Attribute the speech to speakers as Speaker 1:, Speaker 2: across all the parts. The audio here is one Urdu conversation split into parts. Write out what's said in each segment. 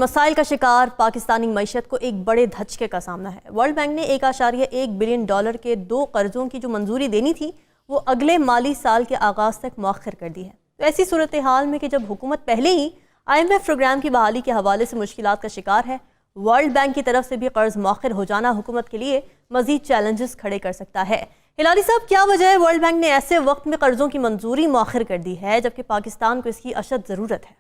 Speaker 1: مسائل کا شکار پاکستانی معیشت کو ایک بڑے دھچکے کا سامنا ہے۔ ورلڈ بینک نے $1.1 بلین کے 2 قرضوں کی جو منظوری دینی تھی وہ اگلے مالی سال کے آغاز تک مؤخر کر دی ہے۔ تو ایسی صورتحال میں کہ جب حکومت پہلے ہی IMF پروگرام کی بحالی کے حوالے سے مشکلات کا شکار ہے، ورلڈ بینک کی طرف سے بھی قرض مؤخر ہو جانا حکومت کے لیے مزید چیلنجز کھڑے کر سکتا ہے۔ ہلالی صاحب، کیا وجہ ہے ورلڈ بینک نے ایسے وقت میں قرضوں کی منظوری مؤخر کر دی ہے جبکہ پاکستان کو اس کی اشد ضرورت ہے؟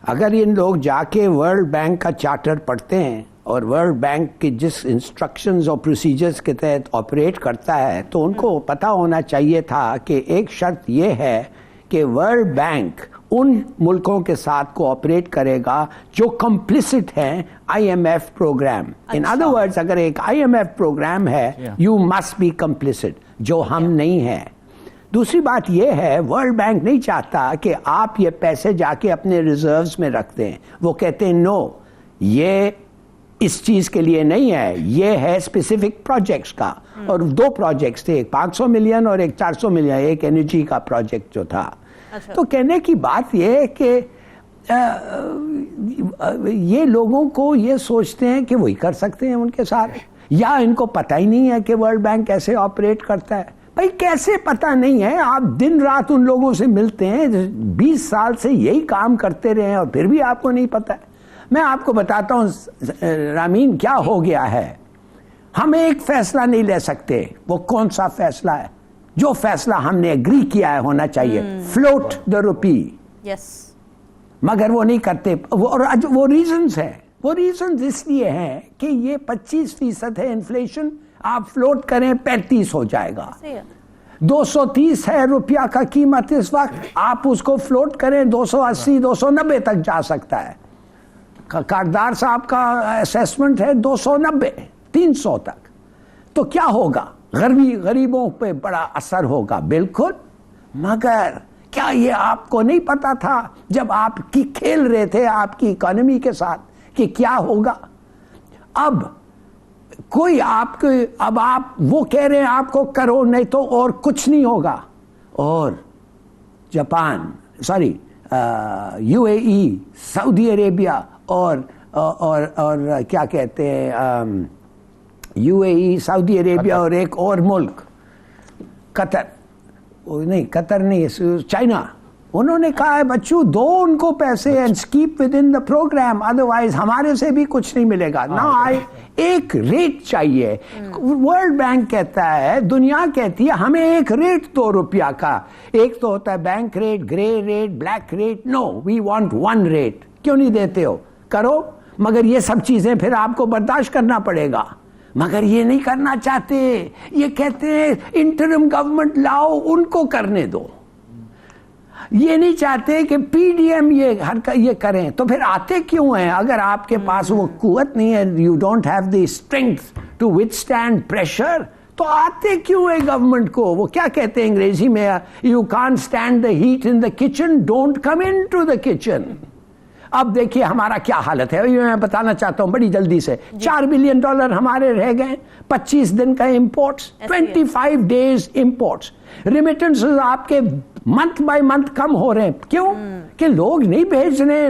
Speaker 2: اگر ان لوگ جا کے ورلڈ بینک کا چارٹر پڑھتے ہیں اور ورلڈ بینک کے جس انسٹرکشنز اور پروسیجرز کے تحت آپریٹ کرتا ہے تو ان کو پتہ ہونا چاہیے تھا کہ ایک شرط یہ ہے کہ ورلڈ بینک ان ملکوں کے ساتھ کوآپریٹ کرے گا جو کمپلیسٹ ہیں IMF programme. In other words, اگر ایک IMF پروگرام ہے یو مسٹ بی کمپلیسٹ، جو ہم نہیں ہیں۔ دوسری بات یہ ہے، ورلڈ بینک نہیں چاہتا کہ آپ یہ پیسے جا کے اپنے ریزروز میں رکھ دیں۔ وہ کہتے ہیں نو، یہ اس چیز کے لیے نہیں ہے، یہ ہے اسپیسیفک پروجیکٹس کا۔ اور 2 پروجیکٹس تھے، ایک 500 ملین اور ایک 400 ملین، ایک انرجی کا پروجیکٹ جو تھا۔ تو کہنے کی بات یہ ہے کہ یہ لوگوں کو یہ سوچتے ہیں کہ وہی کر سکتے ہیں ان کے ساتھ، یا ان کو پتہ ہی نہیں ہے کہ ورلڈ بینک کیسے آپریٹ کرتا ہے۔ بھائی کیسے پتہ نہیں ہے؟ آپ دن رات ان لوگوں سے ملتے ہیں، 20 سال سے یہی کام کرتے رہے ہیں اور پھر بھی آپ کو نہیں پتہ ہے۔ میں آپ کو بتاتا ہوں رامین کیا ہو گیا ہے۔ ہم ایک فیصلہ نہیں لے سکتے۔ وہ کون سا فیصلہ ہے؟ جو فیصلہ ہم نے اگری کیا ہے ہونا چاہیے، فلوٹ دا روپی۔
Speaker 1: یس،
Speaker 2: مگر وہ نہیں کرتے۔ وہ ریزنز ہیں، وہ ریزنز اس لیے ہیں کہ یہ 25% ہے انفلیشن، آپ فلوٹ کریں 35 ہو جائے گا۔ 230 ہے روپیہ کا قیمت اس وقت، آپ اس کو فلوٹ کریں 280 290 تک جا سکتا ہے۔ کاردار صاحب کا اسیسمنٹ ہے 290 300 تک۔ تو کیا ہوگا؟ غریبوں پہ بڑا اثر ہوگا، بالکل۔ مگر کیا یہ آپ کو نہیں پتا تھا جب آپ کی کھیل رہے تھے آپ کی اکانومی کے ساتھ کہ کیا ہوگا؟ اب کوئی آپ وہ کہہ رہے ہیں آپ کو کرو، نہیں تو اور کچھ نہیں ہوگا۔ اور جاپان، UAE، سعودی عربیہ اور کیا کہتے ہیں UAE، سعودی عربیہ اور ایک اور ملک قطر نہیں، چائنا، انہوں نے کہا ہے بچوں دو ان کو پیسے and keep within the programme, otherwise ہمارے سے بھی کچھ نہیں ملے گا۔ نہ ایک ریٹ چاہیے۔ ورلڈ بینک کہتا ہے، دنیا کہتی ہے ہمیں ایک ریٹ دو روپیہ کا۔ ایک تو ہوتا ہے bank rate, grey rate, black rate. No, we want 1 rate. کیوں نہیں دیتے ہو؟ کرو، مگر یہ سب چیزیں پھر آپ کو برداشت کرنا پڑے گا۔ مگر یہ نہیں کرنا چاہتے، یہ کہتے ہیں انٹرم گورنمنٹ لاؤ، ان کو کرنے دو۔ یہ نہیں چاہتے کہ PDM یہ کریں۔ تو پھر آتے کیوں ہیں؟ اگر آپ کے پاس وہ قوت نہیں ہے، you don't have the strength to withstand pressure، تو آتے کیوں ہے گورنمنٹ کو؟ وہ کیا کہتے ہیں انگریزی میں، you can't stand the heat in the kitchen، don't come into the kitchen۔ اب دیکھیے ہمارا کیا حالت ہے، میں بتانا چاہتا ہوں بڑی جلدی سے۔ $4 بلین ہمارے رہ گئے، 25 دن کا امپورٹس، 25 days امپورٹس۔ ریمیٹنسز آپ کے منتھ بائی منتھ کم ہو رہے ہیں۔ کیوں؟ کہ لوگ نہیں بھیج رہے ہیں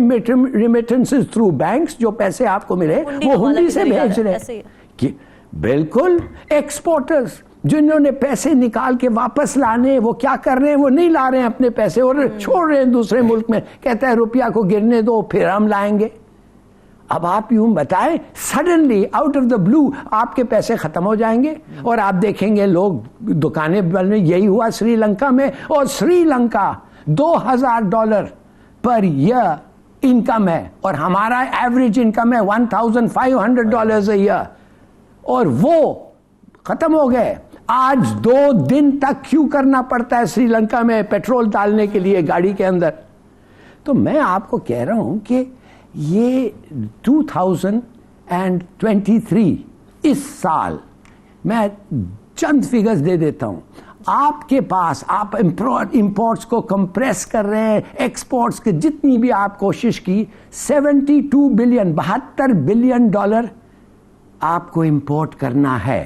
Speaker 2: ریمیٹنسز تھرو بینکس، جو پیسے آپ کو ملے وہ ہنڈی سے بھیج رہے ہیں۔ بالکل، ایکسپورٹرز جنہوں نے پیسے نکال کے واپس لانے، وہ کیا کر رہے ہیں؟ وہ نہیں لا رہے ہیں اپنے پیسے اور چھوڑ رہے ہیں دوسرے ملک میں، کہتا ہے روپیہ کو گرنے دو پھر ہم لائیں گے۔ اب آپ یوں بتائیں، سڈنلی آؤٹ آف دا بلو آپ کے پیسے ختم ہو جائیں گے اور آپ دیکھیں گے لوگ دکانیں بننے۔ یہی ہوا سری لنکا میں، اور Sri Lanka $2000 per year income ہے اور ہمارا ایوریج انکم ہے $1500 اے ایئر، اور وہ ختم ہو گئے۔ آج 2 دن تک کیوں کرنا پڑتا ہے سری لنکا میں پیٹرول ڈالنے کے لیے گاڑی کے اندر؟ تو میں آپ کو کہہ رہا ہوں کہ یہ 2023 اس سال، میں چند فگرز دے دیتا ہوں آپ کے پاس۔ آپ امپورٹس کو کمپریس کر رہے ہیں، ایکسپورٹس کے جتنی بھی آپ کوشش کی، $72 بلین آپ کو امپورٹ کرنا ہے۔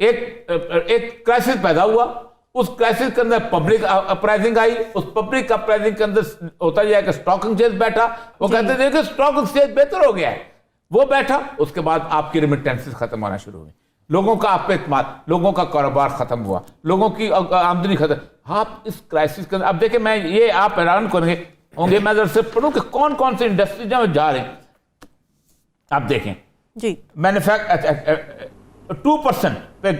Speaker 3: ایک کرائسس پیدا ہوا, اس کرائسس کے اندر پبلک اپرائزنگ آئی, اس پبلک اپرائزنگ کے اندر ہوتا جائے کہ اسٹاک ایکسچینج بیٹھا, وہ کہتے تھے کہ اسٹاک ایکسچینج بہتر ہو گیا ہے, وہ بیٹھا, اس کے بعد آپ کی ریمیٹنسز ختم ہونا شروع ہوئی, لوگوں کا آپ پہ اعتماد, لوگوں کا کاروبار ختم ہوا, لوگوں کی آمدنی ختم. آپ اس کرائسس کے اندر, اب دیکھیں میں یہ آپ اعلان کریں گے ہوں گے, میں ذرا سے پڑھوں کہ کون کون سے انڈسٹریز میں جا رہے ہیں. آپ دیکھیں
Speaker 1: جی
Speaker 3: 2% پہ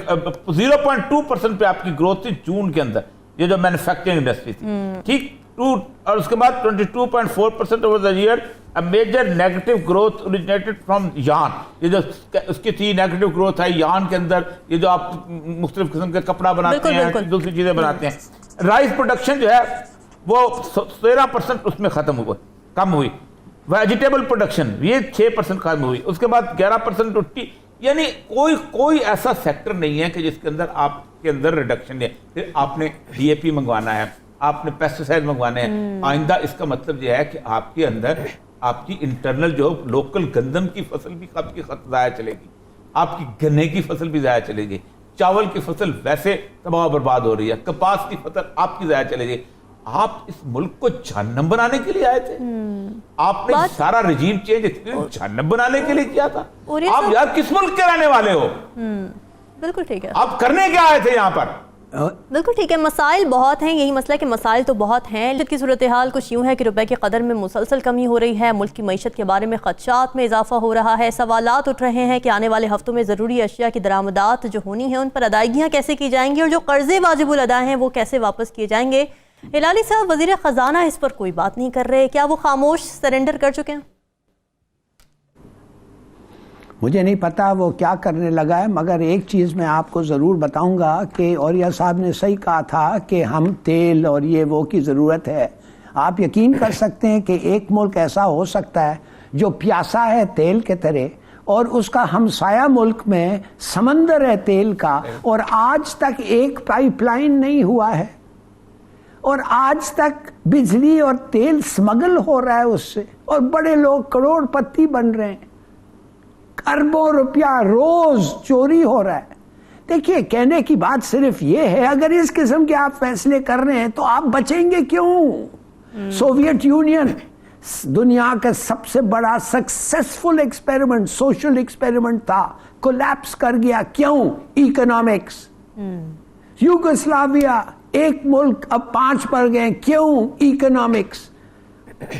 Speaker 3: 0.2% پہ آپ کی گروتھ تھی جون کے اندر, یہ جو مینوفیکچرنگ انڈسٹری تھی, ٹھیک, اور اس کے بعد 22.4% over the year. A major negative growth originated from yarn, یہ جو اس کی تھی نیگیٹو گروتھ ہے یارن کے اندر, یہ جو آپ مختلف قسم کے کپڑا بناتے ہیں, دوسری چیزیں بناتے ہیں. رائس پروڈکشن جو ہے وہ 13% اس میں ختم ہوا, کم ہوئی. ویجیٹیبل پروڈکشن یہ 6% کم ہوئی, اس کے بعد 11% اٹھی. یعنی کوئی ایسا سیکٹر نہیں ہے کہ جس کے اندر آپ کے اندر ریڈکشن ہے. پھر آپ نے ڈی اے پی منگوانا ہے, آپ نے پیسٹیسائڈ منگوانے ہیں. آئندہ اس کا مطلب یہ ہے کہ آپ کے اندر آپ کی انٹرنل جو لوکل گندم کی فصل بھی آپ کی ضائع چلے گی, آپ کی گنے کی فصل بھی ضائع چلے گی, چاول کی فصل ویسے تباہ برباد ہو رہی ہے, کپاس کی فصل آپ کی ضائع چلے گی. آپ اس ملک کو جہنم بنانے کے لیے آئے تھے, آپ نے سارا رجیم چینج جہنم بنانے کے لیے کیا تھا. آپ یار کس ملک کے رہنے والے ہو؟
Speaker 1: بالکل ٹھیک ہے,
Speaker 3: آپ کرنے کیا آئے تھے یہاں پر؟
Speaker 1: بالکل ٹھیک ہے. مسائل بہت ہیں, یہی مسئلہ کہ مسائل تو بہت ہیں. جد کی صورتحال کچھ یوں ہے کہ روپے کی قدر میں مسلسل کمی ہو رہی ہے, ملک کی معیشت کے بارے میں خدشات میں اضافہ ہو رہا ہے. سوالات اٹھ رہے ہیں کہ آنے والے ہفتوں میں ضروری اشیاء کی درآمدات جو ہونی ہیں ان پر ادائیگیاں کیسے کی جائیں گی, اور جو قرضے واجب الادا ہیں وہ کیسے واپس کیے جائیں گے. ہلالی صاحب, وزیر خزانہ اس پر کوئی بات نہیں کر رہے, کیا وہ خاموش سرنڈر کر چکے ہیں؟
Speaker 2: مجھے نہیں پتا وہ کیا کرنے لگا ہے, مگر ایک چیز میں آپ کو ضرور بتاؤں گا کہ اوریا صاحب نے صحیح کہا تھا کہ ہم تیل اور یہ وہ کی ضرورت ہے. آپ یقین کر سکتے ہیں کہ ایک ملک ایسا ہو سکتا ہے جو پیاسا ہے تیل کے طرح, اور اس کا ہمسایہ ملک میں سمندر ہے تیل کا, اور آج تک ایک پائپ لائن نہیں ہوا ہے, اور آج تک بجلی اور تیل سمگل ہو رہا ہے اس سے, اور بڑے لوگ کروڑ پتی بن رہے ہیں, اربوں روپیہ روز چوری ہو رہا ہے. دیکھیے کہنے کی بات صرف یہ ہے, اگر اس قسم کے آپ فیصلے کر رہے ہیں تو آپ بچیں گے کیوں؟ سوویت یونین دنیا کا سب سے بڑا سکسیسفل ایکسپیریمنٹ, سوشل ایکسپیریمنٹ تھا, کولیپس کر گیا. کیوں؟ اکنامکس. یوگوسلاویا ایک ملک اب 5 پر گئے, کیوں؟ اکنامکس.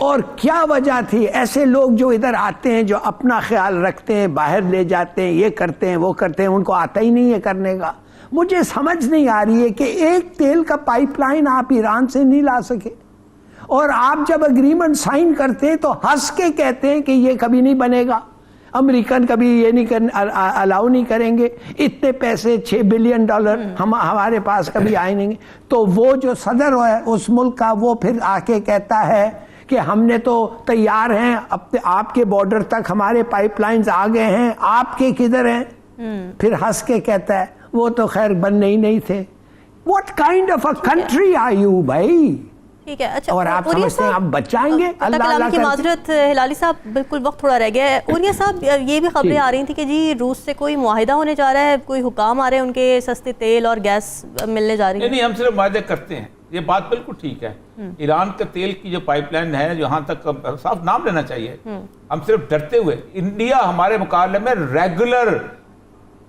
Speaker 2: اور کیا وجہ تھی؟ ایسے لوگ جو ادھر آتے ہیں جو اپنا خیال رکھتے ہیں, باہر لے جاتے ہیں, یہ کرتے ہیں وہ کرتے ہیں, ان کو آتا ہی نہیں ہے کرنے کا. مجھے سمجھ نہیں آ رہی ہے کہ ایک تیل کا پائپ لائن آپ ایران سے نہیں لا سکے, اور آپ جب اگریمنٹ سائن کرتے ہیں تو ہنس کے کہتے ہیں کہ یہ کبھی نہیں بنے گا, امریکن کبھی یہ نہیں الاؤ نہیں کریں گے, اتنے پیسے $6 بلین ہمارے پاس کبھی آئے نہیں. تو وہ جو صدر ہے اس ملک کا, وہ پھر آ کے کہتا ہے کہ ہم نے تو تیار ہیں, آپ کے بارڈر تک ہمارے پائپ لائنز آ گئے ہیں, آپ کے کدھر ہیں؟ پھر ہنس کے کہتا ہے وہ تو خیر بننے ہی نہیں تھے. What kind of a country are you بھائی؟
Speaker 1: ٹھیک ہے. اچھا,
Speaker 2: اور آپ سمجھتے ہیں آپ بچائیں گے؟
Speaker 1: اللہ کی معذرت ہلالی صاحب, بالکل وقت تھوڑا رہ گیا ہے. اوریا صاحب, یہ بھی خبریں آ رہی تھیں کہ جی روس سے کوئی معاہدہ ہونے جا رہا ہے, کوئی حکام آ رہے ہیں ان کے سستے تیل اور گیس ملنے جا رہی ہے.
Speaker 3: نہیں, ہم صرف معاہدے کرتے ہیں, یہ بات بالکل ٹھیک ہے. ایران کا تیل کی جو پائپ لائن ہے, جہاں تک صاف نام لینا چاہیے, ہم صرف ڈرتے ہوئے, انڈیا ہمارے مقابلے میں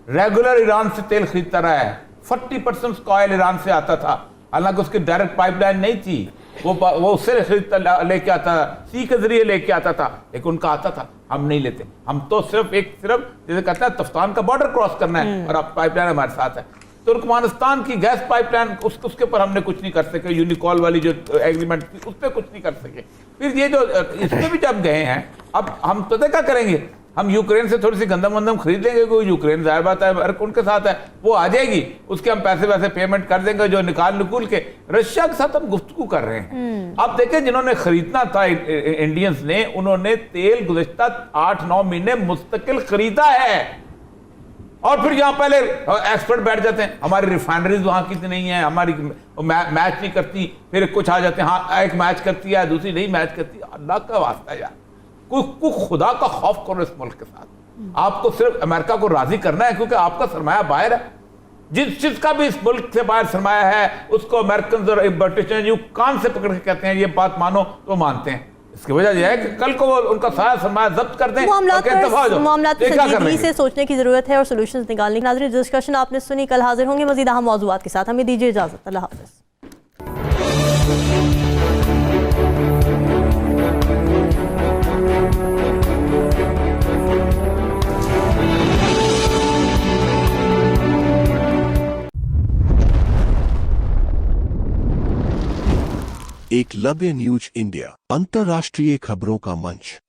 Speaker 3: ریگولر ایران سے تیل خریدتا رہا ہے. 40% کا آئل ایران سے آتا تھا, حالانکہ اس کی ڈائریکٹ پائپ لائن نہیں تھی, وہ اس سے خریدتا لے کے آتا تھا, سی کے ذریعے لے کے آتا تھا, لیکن ان کا آتا تھا. ہم نہیں لیتے, ہم تو صرف جیسے کہتے ہیں تفتان کا بارڈر کراس کرنا ہے, اور اب پائپ لائن ہمارے ساتھ ہے. ترکمانستان کی گیس پائپ لائن اس کے اوپر ہم نے کچھ نہیں کر سکے, یونیکال والی جو ایگریمنٹ تھی اس پہ کچھ نہیں کر سکے. پھر یہ جو اس پہ بھی جب گئے ہیں, اب ہم تو کیا کریں گے, ہم یوکرین سے تھوڑی سی گندم وندم خرید لیں گے, کوئی یوکرین ظاہر بات ہے ان کے ساتھ ہے, وہ آ جائے گی, اس کے ہم پیسے ویسے پیمنٹ کر دیں گے جو نکول کے. رشیا کے ساتھ ہم گفتگو کر رہے ہیں. اب دیکھیں جنہوں نے خریدنا تھا انڈینز نے, انہوں نے تیل گزشتہ 8-9 مہینے مستقل خریدا ہے, اور پھر یہاں پہلے ایکسپرٹ بیٹھ جاتے ہیں, ہماری ریفائنریز وہاں کی نہیں ہیں, ہماری میچ نہیں کرتی, پھر کچھ آ جاتے ہیں, ہاں ایک میچ کرتی ہے دوسری نہیں میچ کرتی. اللہ کا واسطہ یار, کوئی خدا کا خوف کرو اس ملک کے ساتھ. آپ کو صرف امریکہ کو راضی کرنا ہے کیونکہ آپ کا سرمایہ باہر ہے, جس چیز کا بھی اس ملک سے باہر سرمایہ ہے اس کو امریکنز اور برٹش یو کان سے پکڑ کے کہتے ہیں یہ بات مانو تو مانتے ہیں. اس کی وجہ یہ ہے کہ کل کو وہ ان کا سارا سرمایہ ضبط کر دیں
Speaker 1: معاملات سنجیدگی سے سوچنے کی ضرورت ہے اور سولوشنز نکالنے کی. ناظرین ڈسکشن آپ نے سنی, کل حاضر ہوں گے مزید اہم موضوعات کے ساتھ. ہمیں دیجیے اجازت, اللہ حافظ.
Speaker 4: ایکلویہ نیوز انڈیا, انترراشٹریہ خبروں کا منچ.